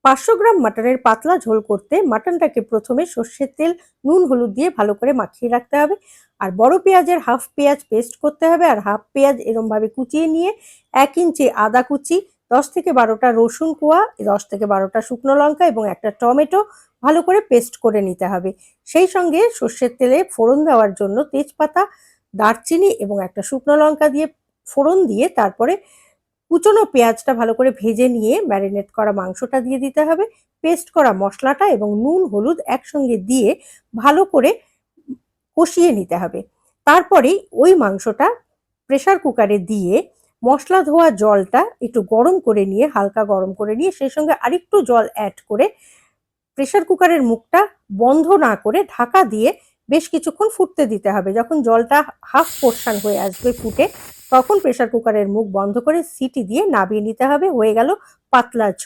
500 গ্রাম মাটনের পাতলা ঝোল করতে মাটনটাকে প্রথমে সর্ষের তেল, নুন, হলুদ দিয়ে ভালো করে মাখিয়ে রাখতে হবে। আর বড় পেঁয়াজের হাফ পেঁয়াজ পেস্ট করতে হবে, আর হাফ পেঁয়াজ এরম ভাবে কুচিয়ে নিয়ে 1 ইঞ্চি আদা কুচি, 10 থেকে 12টা রসুন কোয়া, 10 থেকে 12টা শুকনো লঙ্কা এবং একটা টমেটো ভালো করে পেস্ট করে নিতে হবে। সেই সঙ্গে সর্ষের তেলে ফোড়ন দেওয়ার জন্য তেজপাতা, দারচিনি এবং একটা শুকনো লঙ্কা দিয়ে ফোড়ন দিয়ে তারপরে কুচনো পেঁয়াজটা ভালো করে ভেজে নিয়ে ম্যারিনেট করা মাংসটা দিয়ে দিতে হবে। পেস্ট করা মশলাটা এবং নুন, হলুদ একসঙ্গে দিয়ে ভালো করে কষিয়ে নিতে হবে। তারপরেই ওই মাংসটা প্রেসার কুকারে দিয়ে মশলা ধোয়া জলটা একটু গরম করে নিয়ে, হালকা গরম করে নিয়ে সেই সঙ্গে আরেকটু জল অ্যাড করে প্রেসার কুকারের মুখটা বন্ধ না করে ঢাকা দিয়ে বেশ কিছুক্ষণ ফুটতে দিতে হবে। যখন জলটা হাফ পোর্শন হয়ে আসবে ফুটে, তখন প্রেসার কুকারের মুখ বন্ধ করে সিটি দিয়ে নামিয়ে নিতে হবে। হয়ে গেল পাতলা ঝোল।